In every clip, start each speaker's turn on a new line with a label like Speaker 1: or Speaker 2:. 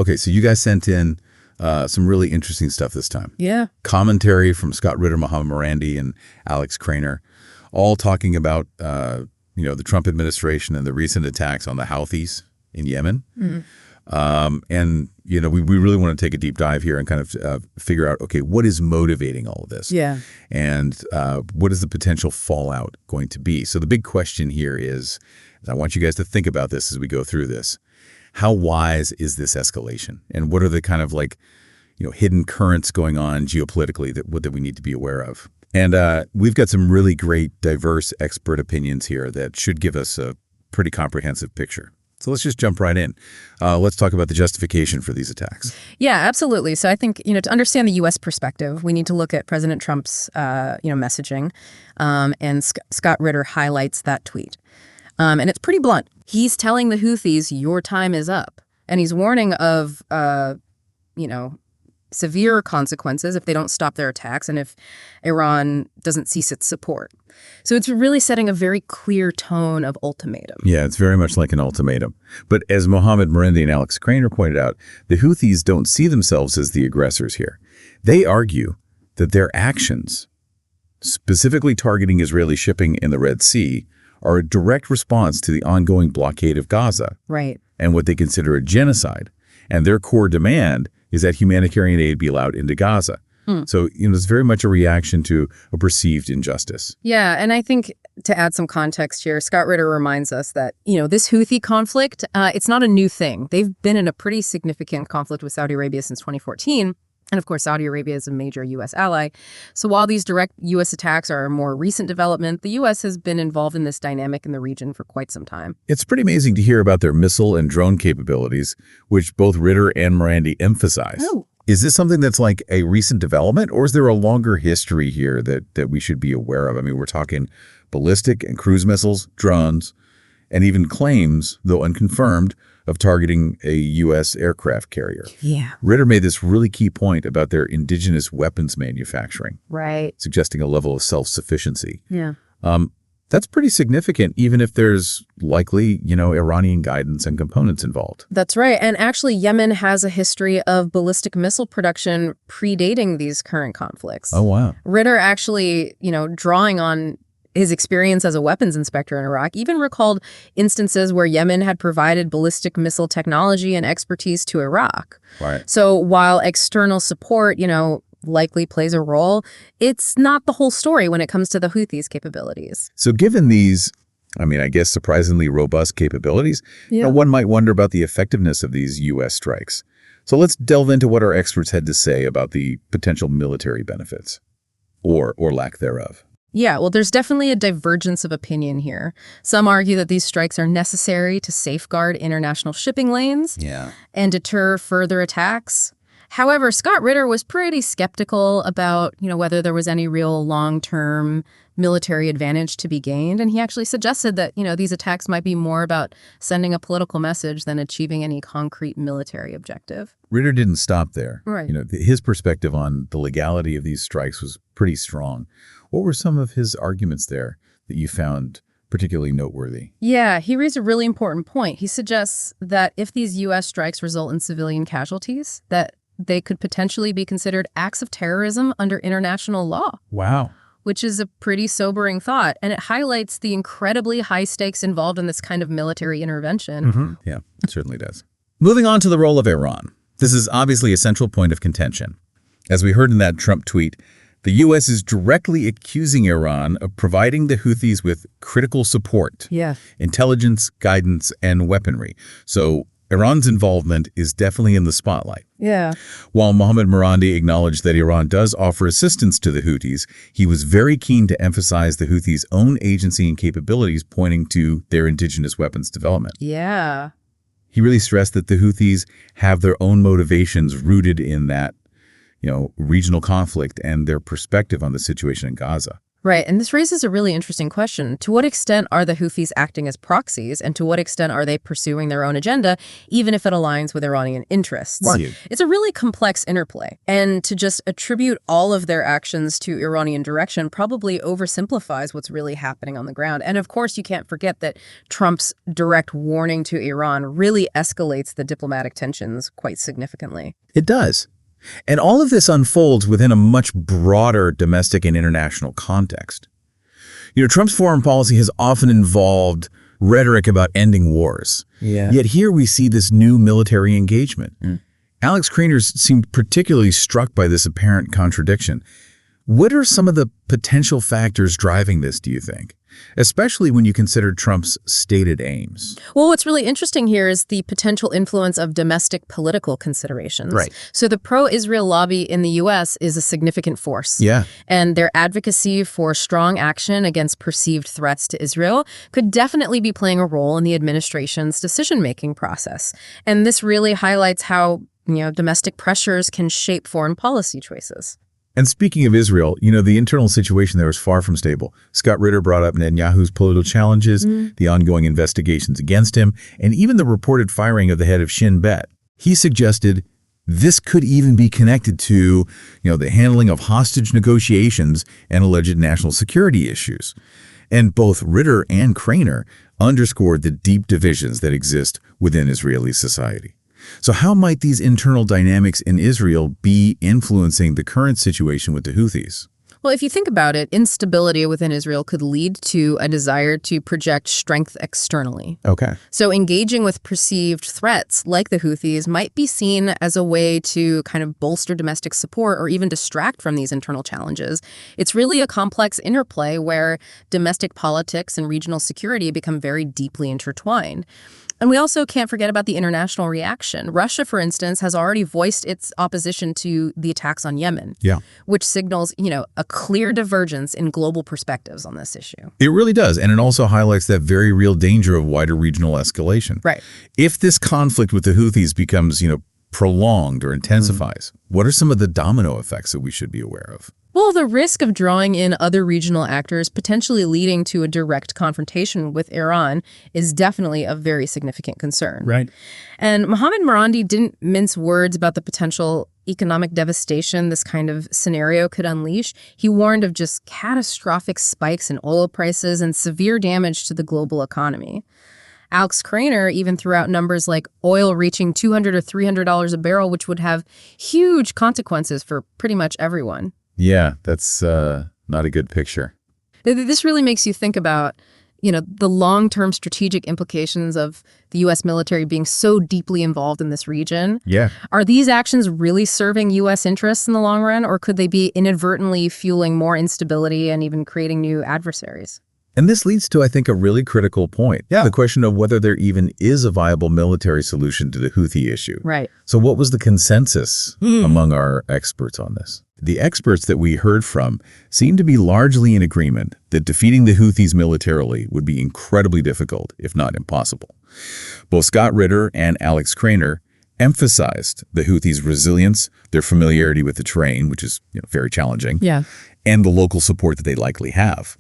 Speaker 1: Okay, so you guys sent in some really interesting stuff this time.
Speaker 2: Yeah.
Speaker 1: Commentary from Scott Ritter, Mohammed Morandi, and Alex Craner, all talking about the Trump administration and the recent attacks on the Houthis in Yemen. And we really want to take a deep dive here and kind of figure out, okay, what is motivating all of this?
Speaker 2: Yeah.
Speaker 1: And what is the potential fallout going to be? So the big question here is, I want you guys to think about this as we go through this. How wise is this escalation? And what are the kind of hidden currents going on geopolitically that we need to be aware of? And we've got some really great, diverse expert opinions here that should give us a pretty comprehensive picture. So let's just jump right in. Let's talk about the justification for these attacks.
Speaker 2: Yeah, absolutely. So I think, to understand the U.S. perspective, we need to look at President Trump's, messaging. And Scott Ritter highlights that tweet. And it's pretty blunt. He's telling the Houthis, your time is up. And he's warning of, severe consequences if they don't stop their attacks and if Iran doesn't cease its support. So it's really setting a very clear tone of ultimatum.
Speaker 1: Yeah, it's very much like an ultimatum. But as Mohammed Morandi and Alex Craner pointed out, the Houthis don't see themselves as the aggressors here. They argue that their actions, specifically targeting Israeli shipping in the Red Sea, are a direct response to the ongoing blockade of Gaza.
Speaker 2: Right.
Speaker 1: And what they consider a genocide. And their core demand is that humanitarian aid be allowed into Gaza. So, it's very much a reaction to a perceived injustice.
Speaker 2: Yeah, and I think to add some context here, Scott Ritter reminds us that, this Houthi conflict, it's not a new thing. They've been in a pretty significant conflict with Saudi Arabia since 2014. And of course, Saudi Arabia is a major U.S. ally. So while these direct U.S. attacks are a more recent development, the U.S. has been involved in this dynamic in the region for quite some time.
Speaker 1: It's pretty amazing to hear about their missile and drone capabilities, which both Ritter and Morandi emphasize.
Speaker 2: Oh.
Speaker 1: Is this something that's like a recent development, or is there a longer history here that we should be aware of? I mean, we're talking ballistic and cruise missiles, drones, and even claims, though unconfirmed, of targeting a U.S. aircraft carrier.
Speaker 2: Yeah.
Speaker 1: Ritter made this really key point about their indigenous weapons manufacturing.
Speaker 2: Right.
Speaker 1: Suggesting a level of self-sufficiency.
Speaker 2: Yeah.
Speaker 1: That's pretty significant, even if there's likely, Iranian guidance and components involved.
Speaker 2: That's right. And actually, Yemen has a history of ballistic missile production predating these current conflicts.
Speaker 1: Oh, wow.
Speaker 2: Ritter actually, drawing on his experience as a weapons inspector in Iraq, even recalled instances where Yemen had provided ballistic missile technology and expertise to Iraq.
Speaker 1: Right.
Speaker 2: So while external support, likely plays a role, it's not the whole story when it comes to the Houthis' capabilities.
Speaker 1: So given these, I guess, surprisingly robust capabilities, one might wonder about the effectiveness of these U.S. strikes. So let's delve into what our experts had to say about the potential military benefits, or lack thereof.
Speaker 2: Yeah, well, there's definitely a divergence of opinion here. Some argue that these strikes are necessary to safeguard international shipping lanes and deter further attacks. However, Scott Ritter was pretty skeptical about, whether there was any real long-term military advantage to be gained. And he actually suggested that, these attacks might be more about sending a political message than achieving any concrete military objective.
Speaker 1: Ritter didn't stop there.
Speaker 2: Right.
Speaker 1: His perspective on the legality of these strikes was pretty strong. What were some of his arguments there that you found particularly noteworthy?
Speaker 2: Yeah, he raised a really important point. He suggests that if these U.S. strikes result in civilian casualties, that they could potentially be considered acts of terrorism under international law.
Speaker 1: Wow.
Speaker 2: Which is a pretty sobering thought. And it highlights the incredibly high stakes involved in this kind of military intervention.
Speaker 1: Yeah, it certainly does. Moving on to the role of Iran. This is obviously a central point of contention. As we heard in that Trump tweet, the U.S. is directly accusing Iran of providing the Houthis with critical support, intelligence, guidance, and weaponry. So Iran's involvement is definitely in the spotlight.
Speaker 2: Yeah.
Speaker 1: While Mohammed Morandi acknowledged that Iran does offer assistance to the Houthis, he was very keen to emphasize the Houthis' own agency and capabilities, pointing to their indigenous weapons development.
Speaker 2: Yeah.
Speaker 1: He really stressed that the Houthis have their own motivations rooted in that, regional conflict and their perspective on the situation in Gaza.
Speaker 2: Right, and this raises a really interesting question. To what extent are the Houthis acting as proxies, and to what extent are they pursuing their own agenda, even if it aligns with Iranian interests?
Speaker 1: Right.
Speaker 2: It's a really complex interplay, and to just attribute all of their actions to Iranian direction probably oversimplifies what's really happening on the ground. And of course, you can't forget that Trump's direct warning to Iran really escalates the diplomatic tensions quite significantly.
Speaker 1: It does. And all of this unfolds within a much broader domestic and international context. Trump's foreign policy has often involved rhetoric about ending wars.
Speaker 3: Yeah.
Speaker 1: Yet here we see this new military engagement. Alex Kriener seemed particularly struck by this apparent contradiction. What are some of the potential factors driving this, do you think? Especially when you consider Trump's stated aims.
Speaker 2: Well, what's really interesting here is the potential influence of domestic political considerations.
Speaker 1: Right.
Speaker 2: So the pro-Israel lobby in the U.S. is a significant force.
Speaker 1: Yeah.
Speaker 2: And their advocacy for strong action against perceived threats to Israel could definitely be playing a role in the administration's decision-making process. And this really highlights how, domestic pressures can shape foreign policy choices.
Speaker 1: And speaking of Israel, the internal situation there is far from stable. Scott Ritter brought up Netanyahu's political challenges, the ongoing investigations against him, and even the reported firing of the head of Shin Bet. He suggested this could even be connected to, the handling of hostage negotiations and alleged national security issues. And both Ritter and Kriener underscored the deep divisions that exist within Israeli society. So how might these internal dynamics in Israel be influencing the current situation with the Houthis?
Speaker 2: Well, if you think about it, instability within Israel could lead to a desire to project strength externally.
Speaker 1: Okay.
Speaker 2: So engaging with perceived threats like the Houthis might be seen as a way to kind of bolster domestic support or even distract from these internal challenges. It's really a complex interplay where domestic politics and regional security become very deeply intertwined. And we also can't forget about the international reaction. Russia, for instance, has already voiced its opposition to the attacks on Yemen, which signals, a clear divergence in global perspectives on this issue.
Speaker 1: It really does. And it also highlights that very real danger of wider regional escalation.
Speaker 2: Right.
Speaker 1: If this conflict with the Houthis becomes, prolonged or intensifies, what are some of the domino effects that we should be aware of?
Speaker 2: Well, the risk of drawing in other regional actors, potentially leading to a direct confrontation with Iran, is definitely a very significant concern.
Speaker 3: Right.
Speaker 2: And Mohammad Marandi didn't mince words about the potential economic devastation this kind of scenario could unleash. He warned of just catastrophic spikes in oil prices and severe damage to the global economy. Alex Kriener even threw out numbers like oil reaching $200 or $300 a barrel, which would have huge consequences for pretty much everyone.
Speaker 1: Yeah, that's not a good picture.
Speaker 2: This really makes you think about, the long-term strategic implications of the U.S. military being so deeply involved in this region.
Speaker 1: Yeah.
Speaker 2: Are these actions really serving U.S. interests in the long run, or could they be inadvertently fueling more instability and even creating new adversaries?
Speaker 1: And this leads to, I think, a really critical point.
Speaker 3: Yeah.
Speaker 1: The question of whether there even is a viable military solution to the Houthi issue.
Speaker 2: Right.
Speaker 1: So what was the consensus among our experts on this? The experts that we heard from seem to be largely in agreement that defeating the Houthis militarily would be incredibly difficult, if not impossible. Both Scott Ritter and Alex Kriener emphasized the Houthis' resilience, their familiarity with the terrain, which is very challenging, and the local support that they likely have.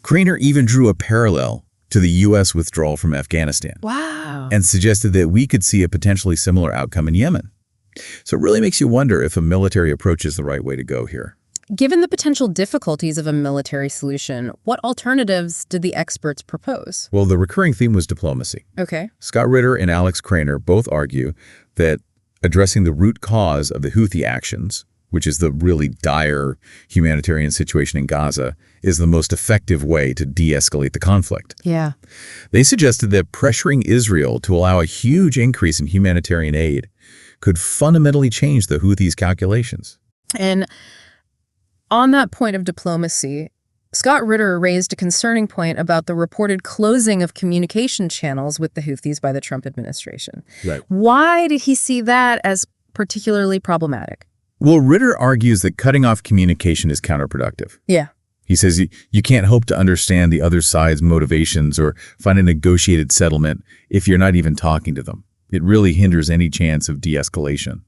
Speaker 1: Kriener even drew a parallel to the U.S. withdrawal from Afghanistan.
Speaker 2: Wow.
Speaker 1: And suggested that we could see a potentially similar outcome in Yemen. So it really makes you wonder if a military approach is the right way to go here.
Speaker 2: Given the potential difficulties of a military solution, what alternatives did the experts propose?
Speaker 1: Well, the recurring theme was diplomacy.
Speaker 2: Okay.
Speaker 1: Scott Ritter and Alex Kriener both argue that addressing the root cause of the Houthi actions, which is the really dire humanitarian situation in Gaza, is the most effective way to de-escalate the conflict.
Speaker 2: Yeah.
Speaker 1: They suggested that pressuring Israel to allow a huge increase in humanitarian aid could fundamentally change the Houthis' calculations.
Speaker 2: And on that point of diplomacy, Scott Ritter raised a concerning point about the reported closing of communication channels with the Houthis by the Trump administration.
Speaker 1: Right.
Speaker 2: Why did he see that as particularly problematic?
Speaker 1: Well, Ritter argues that cutting off communication is counterproductive.
Speaker 2: Yeah.
Speaker 1: He says you can't hope to understand the other side's motivations or find a negotiated settlement if you're not even talking to them. It really hinders any chance of de-escalation.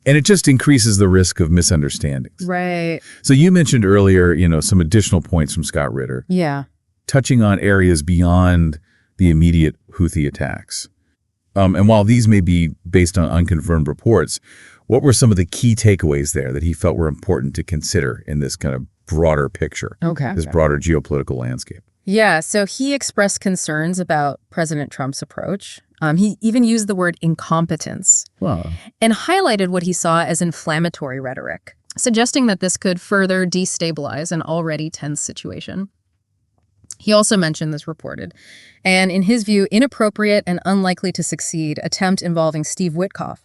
Speaker 1: And it just increases the risk of misunderstandings.
Speaker 2: Right.
Speaker 1: So you mentioned earlier, some additional points from Scott Ritter.
Speaker 2: Yeah.
Speaker 1: Touching on areas beyond the immediate Houthi attacks. And while these may be based on unconfirmed reports, what were some of the key takeaways there that he felt were important to consider in this kind of broader picture, this broader geopolitical landscape?
Speaker 2: Yeah, so he expressed concerns about President Trump's approach. He even used the word incompetence and highlighted what he saw as inflammatory rhetoric, suggesting that this could further destabilize an already tense situation. He also mentioned this reported, and in his view, inappropriate and unlikely to succeed attempt involving Steve Witkoff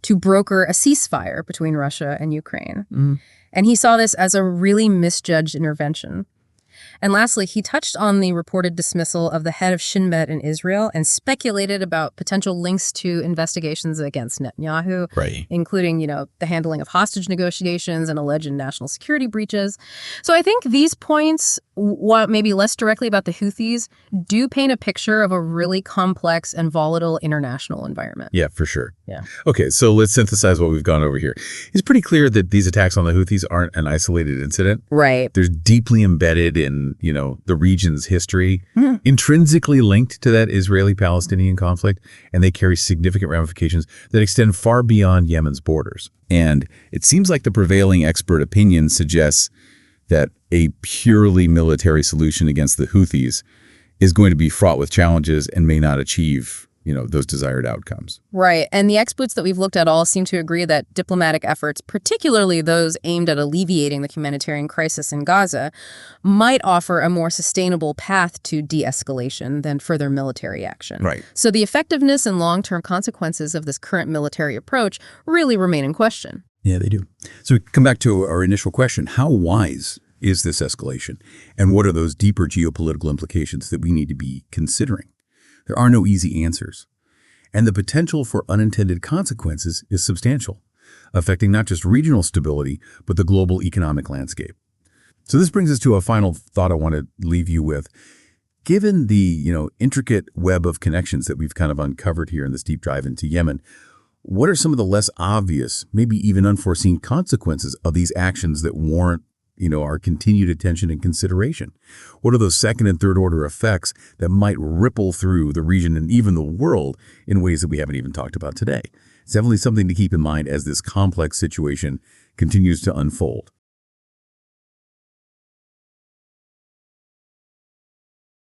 Speaker 2: to broker a ceasefire between Russia and Ukraine. And he saw this as a really misjudged intervention. And lastly, he touched on the reported dismissal of the head of Shin Bet in Israel and speculated about potential links to investigations against Netanyahu, including, the handling of hostage negotiations and alleged national security breaches. So I think these points, while maybe less directly about the Houthis, do paint a picture of a really complex and volatile international environment.
Speaker 1: Yeah, for sure.
Speaker 2: Yeah.
Speaker 1: Okay, so let's synthesize what we've gone over here. It's pretty clear that these attacks on the Houthis aren't an isolated incident.
Speaker 2: Right.
Speaker 1: They're deeply embedded in, the region's history, intrinsically linked to that Israeli-Palestinian conflict, and they carry significant ramifications that extend far beyond Yemen's borders. And it seems like the prevailing expert opinion suggests that a purely military solution against the Houthis is going to be fraught with challenges and may not achieve, those desired outcomes.
Speaker 2: Right. And the experts that we've looked at all seem to agree that diplomatic efforts, particularly those aimed at alleviating the humanitarian crisis in Gaza, might offer a more sustainable path to de-escalation than further military action.
Speaker 1: Right.
Speaker 2: So the effectiveness and long-term consequences of this current military approach really remain in question.
Speaker 3: Yeah, they do. So we come back to our initial question. How wise is this escalation? And what are those deeper geopolitical implications that we need to be considering? There are no easy answers. And the potential for unintended consequences is substantial, affecting not just regional stability, but the global economic landscape. So this brings us to a final thought I want to leave you with. Given the, intricate web of connections that we've kind of uncovered here in this deep dive into Yemen, what are some of the less obvious, maybe even unforeseen consequences of these actions that warrant our continued attention and consideration? What are those second and third order effects that might ripple through the region and even the world in ways that we haven't even talked about today? It's definitely something to keep in mind as this complex situation continues to unfold.